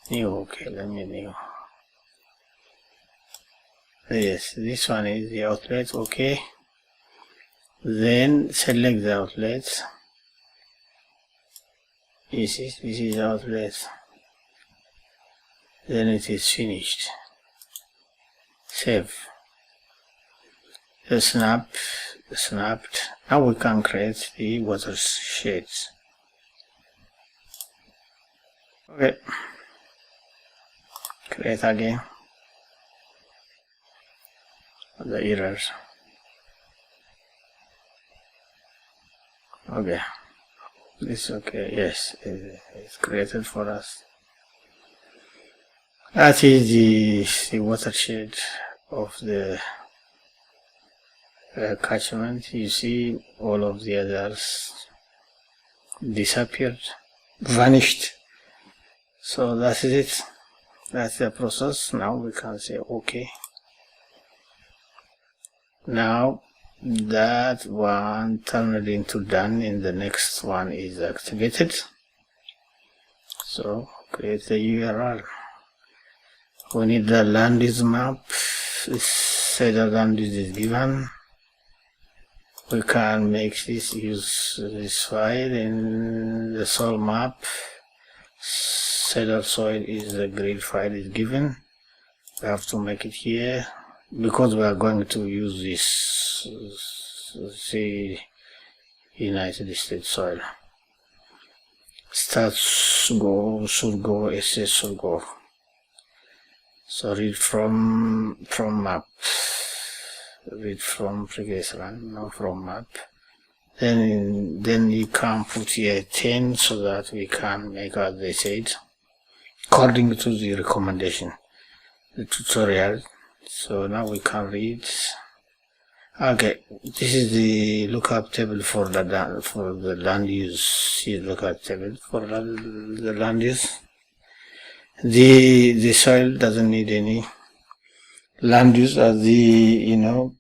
New. Okay, let me new. Yes, this one is the outlet. Okay, then select the outlet. This is the outlet. Then it is finished. Save. Snapped. Now we can create the watersheds. Okay, create again the errors. Okay, this okay. Yes, it's created for us. That is the watershed of the catchment. You see all of the others disappeared, vanished. So that's it. That's the process. Now we can say OK. Now that one turned into done, and the next one is activated. So create the URL. We need the land use map. Say the land use is given. We can make this, use this file in the soil map. Cedar soil is the grid file is given. We have to make it here because we are going to use this, say, United States soil. Start go, should go, SS should go. So read from map. Read from previous one, not from map. Then you can put here 10 so that we can make, as they said, according to the recommendation, the tutorial. So now we can read. Okay, this is the lookup table for the land use. See, lookup table for the land use. The soil doesn't need any land use, as the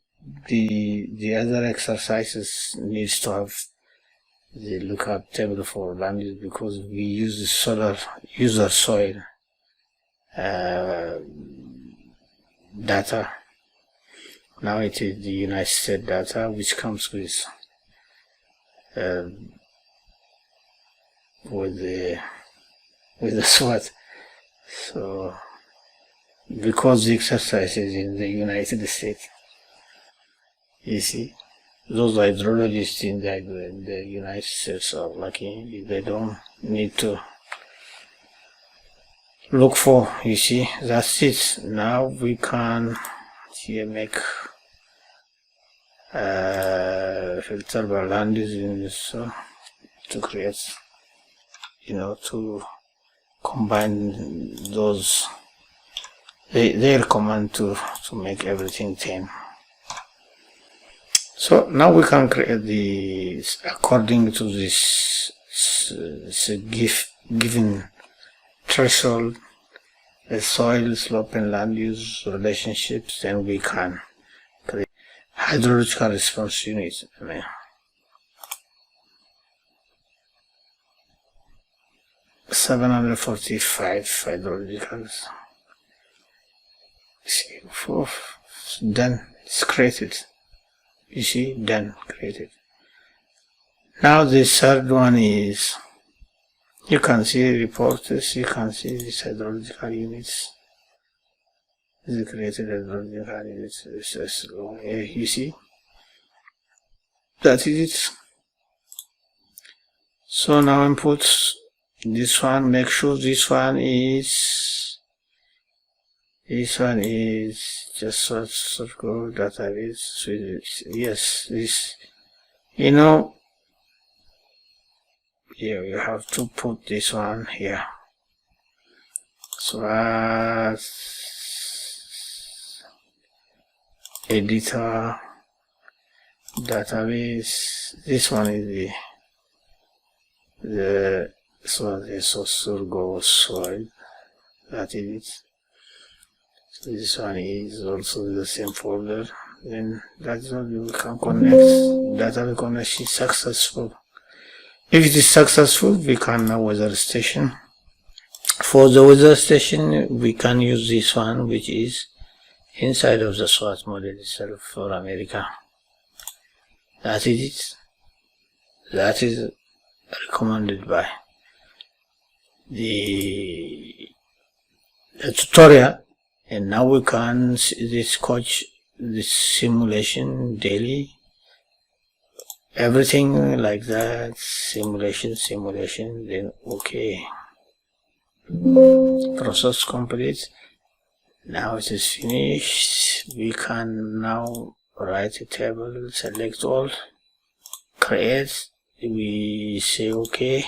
the other exercises needs to have the lookup table for land use, because we use the user soil data. Now it is the United States data which comes with the SWAT. So because the exercise is in the United States, you see, those hydrologists in the United States are lucky. They don't need to look for, you see. That's it. Now we can here make filter by land use in this, to create, to combine those. They recommend to make everything 10. So now we can create the, according to this given threshold, the soil, slope, and land use relationships. Then we can create hydrological response units. 745 hydrologicals. See, done. It's created. You see, done, created. Now the third one is, you can see reporters, you can see these hydrological units. The created hydrological units. You see, that is it. So now input this one. Make sure this one is just circle database. So yes, this, here you have to put this one here. SWAT editor database. This one is the SWAT source SWAT. That is it. So this one is also the same folder. Then that's what you can connect. Data connection is successful. If it is successful, we can now weather station. For the weather station, we can use this one, which is inside of the SWAT model itself for America. That is it. That is recommended by the tutorial. And now we can see this coach, this simulation daily, everything like that, simulation, then okay. Process complete. Now it is finished. We can now write a table, select all, create. We say okay.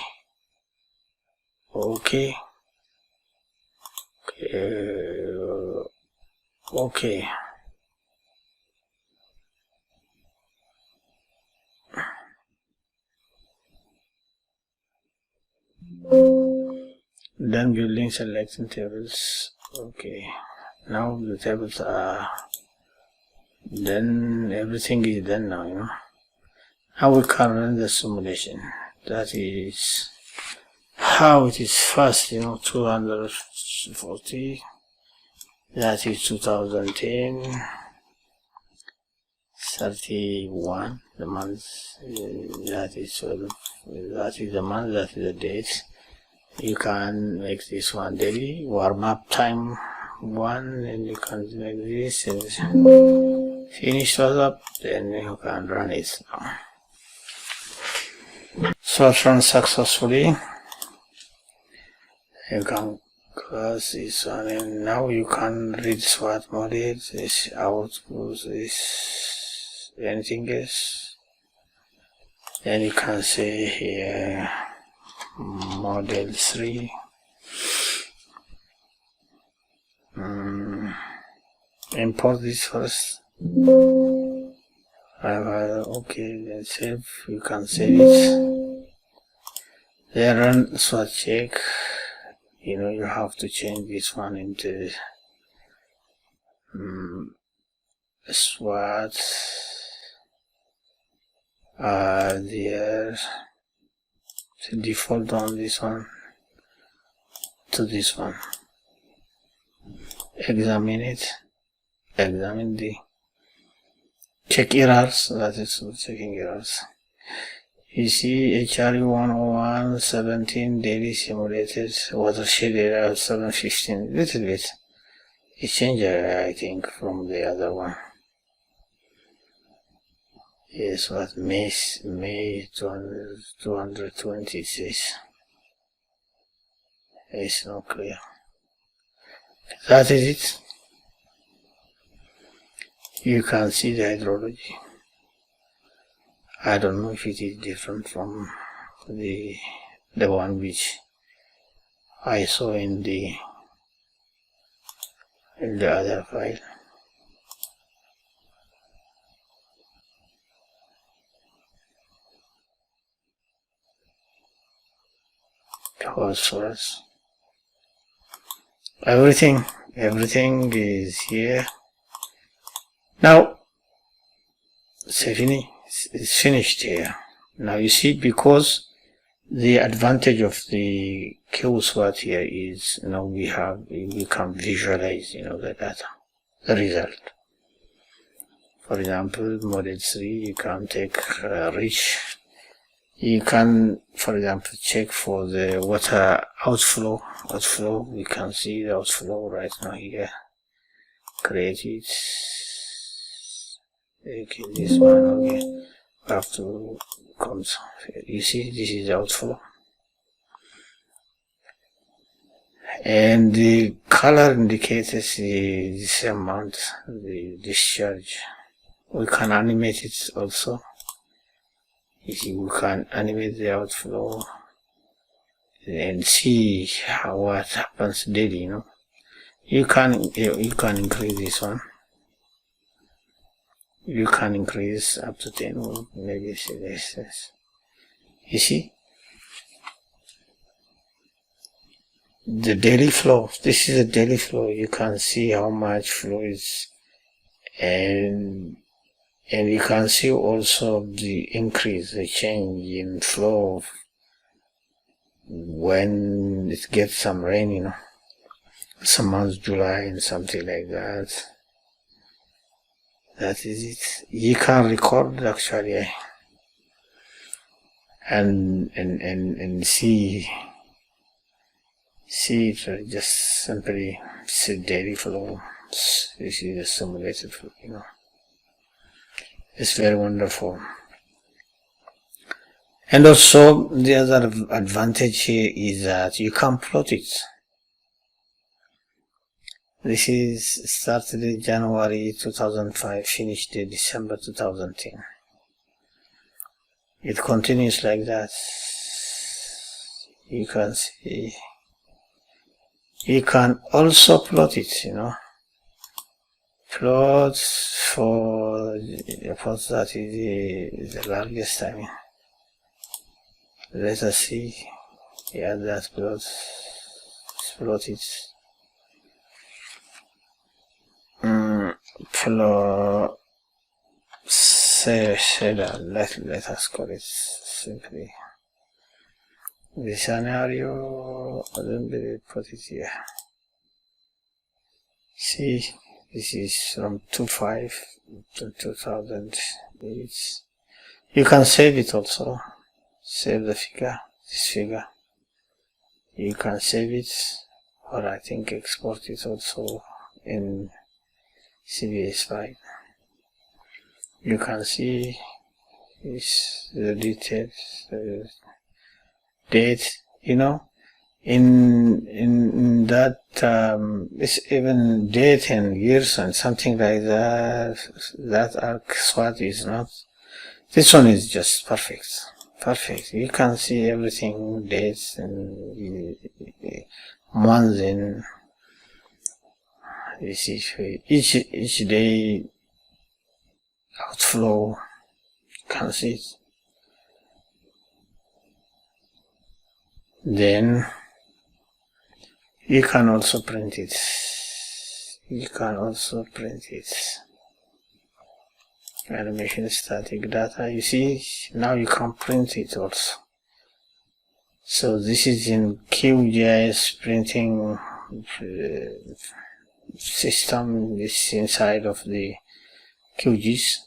Okay. Then building, selecting tables. Okay, now the tables are done. Everything is done now, you know. Now we can run the simulation. That is how it is fast, you know. 240. That is 2010. 31. The month. That is 12. That is the month. That is the date. You can make this one daily, warm up time 1, and you can make this and finish up, then you can run it now. So it runs successfully. You can close this one, and now you can read SWAT model, this output, this anything else. Then you can say here model 3, import this first. Okay, then save. You can save it. Then run SWAT check. You know, you have to change this one into SWAT. There to default on this one to this one. Examine it. Examine the check errors. That is checking errors. You see HRE 101 17 daily simulated watershed area 715. Little bit. It changed, I think, from the other one. Yes, what May 226. It's not clear. That is it. You can see the hydrology. I don't know if it is different from the one which I saw in the other file. Phosphorus. Everything is here. Now it's finished here. Now you see, because the advantage of the QSWAT here is now we can visualize, you know, the data, the result. For example, model 3, you can take reach. You can, for example, check for the water outflow. We can see the outflow right now here. Create it. Okay, this one, okay. We have to come. You see, this is the outflow. And the color indicates this amount, the discharge. We can animate it also. You see, we can animate the outflow. and see what happens daily. You can increase this one. You can increase up to 10 or maybe this. You see the daily flow. This is a daily flow. You can see how much flow is, and you can see also the increase, the change in flow when it gets some rain, some months, July and something like that. That is it. You can record actually and see it, just simply see daily flow. This is a simulated flow, It's very wonderful. And also the other advantage here is that you can plot it. This is started in January 2005, finished in December 2010. It continues like that. You can see. You can also plot it, Plot for that is the largest time. Let us see. Yeah, that plot it. Let us call it simply the scenario. Then put it here. See, this is from 2005 to 2008. You can save it also. Save the figure, this figure. You can save it, or I think export it also in CVS file. You can see is the details, date, in that it's even date and years and something like that. That ARCSWAT is not. This one is just perfect. You can see everything, dates and months, and you see each day outflow. You can see it. Then you can also print it. Animation static data. You see, now you can print it also. So this is in QGIS printing system. This is inside of the QGIS.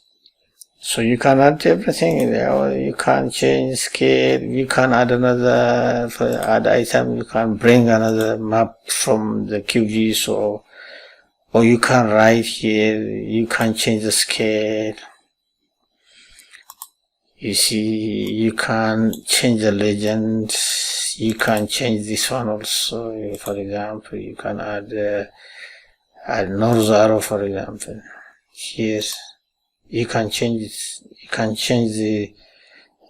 So you can add everything in there, or you can change scale, you can add another, add item, you can bring another map from the QGIS, or you can write here, you can change the scale. You see, you can change the legend, you can change this one also. For example, you can add north arrow, for example. Here, you can change it. You can change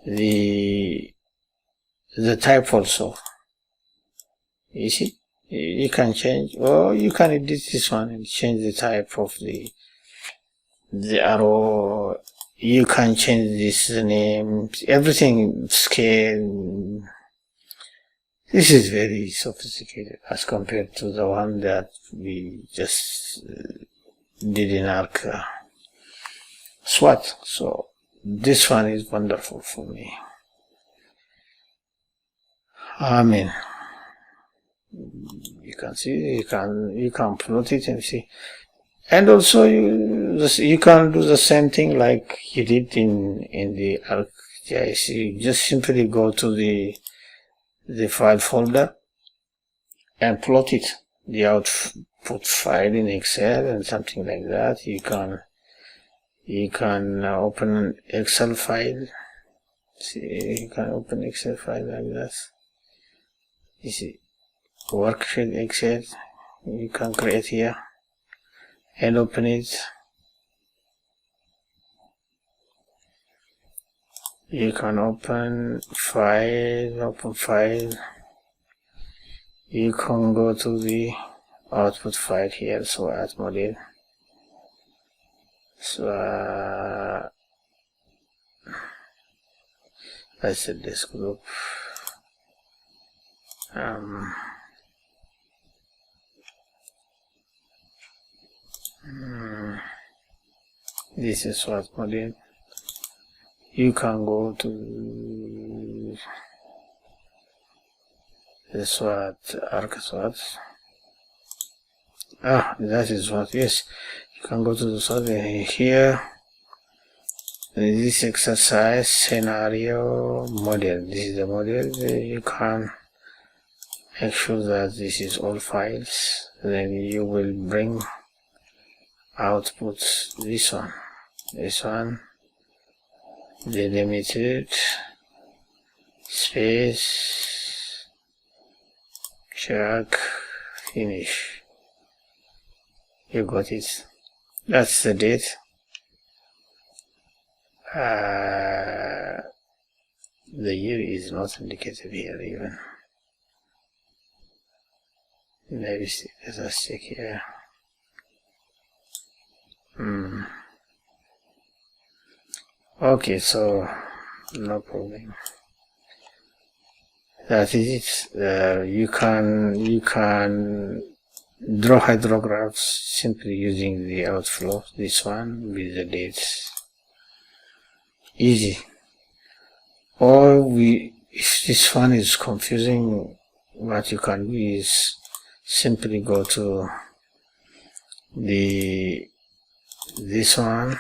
the type also. You see, you can change, or you can edit this one and change the type of the arrow. You can change this name, everything, scale. This is very sophisticated as compared to the one that we just did in ARCSWAT. So this one is wonderful for me. I mean, you can see, you can plot it and see. And also you can do the same thing like you did in the ArcGIS. You just simply go to the file folder and plot it, the output file in Excel and something like that. You can open an Excel file. See, you can open Excel file like that. You see, worksheet Excel. You can create here and open it. You can open file, you can go to the output file here, SWAT model, SWAT, I said this group, this is SWAT model. You can go to the SWAT, ARCSWAT. That is what, yes. You can go to the SWAT here. This exercise scenario model. This is the model. You can make sure that this is all files. Then you will bring output this one, delimited, space, check, finish. You got it. That's the date. The year is not indicated here even. Maybe let us check here. Okay, so no problem. That is it. You can draw hydrographs simply using the outflow. This one with the dates. Easy. Or if this one is confusing, what you can do is simply go to this one,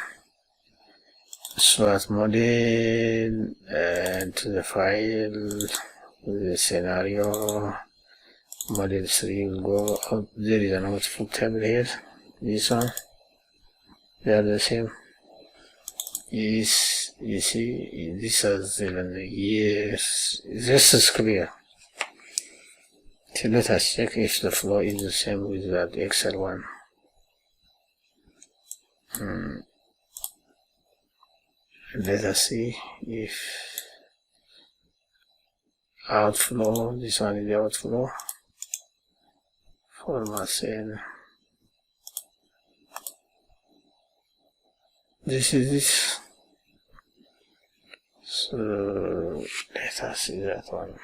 SWAT model, and to the file with the scenario model 3 will go out. There is an output table here. This one, they are the same. Is you see, this has even the years. This is clear. So let us check if the flow is the same with that Excel one. Let us see if outflow, this one is the outflow, format cell, this is this. So let us see that one.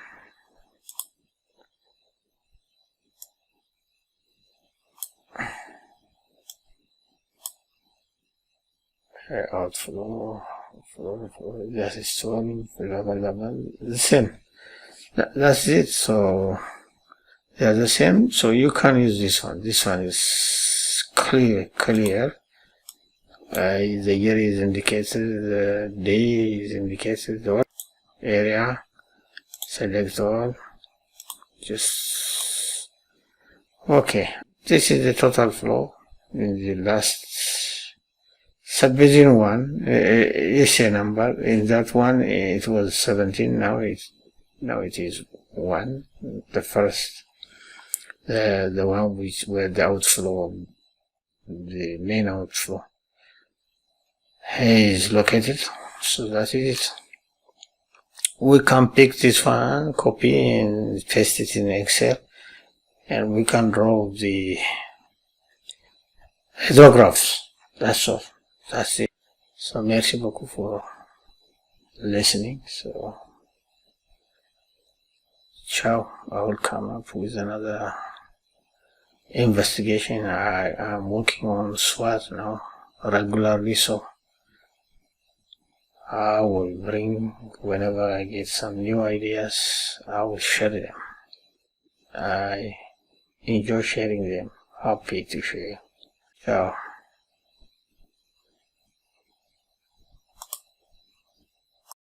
Outflow, that is 12, 11, the same. That's it. So they are the same. So you can use this one. This one is clear. The year is indicated, the day is indicated, the area, select all. Just okay. This is the total flow in the last subdivision one. Is a number. In that one it was 17. Now it is 1. The first, the one where the outflow, the main outflow, is located. So that is it. We can pick this one, copy and paste it in Excel, and we can draw the hydrographs. That's all. That's it. So merci beaucoup for listening. So ciao. I will come up with another investigation. I am working on SWAT now regularly, so I will bring, whenever I get some new ideas, I will share them. I enjoy sharing them. Happy to share. Ciao.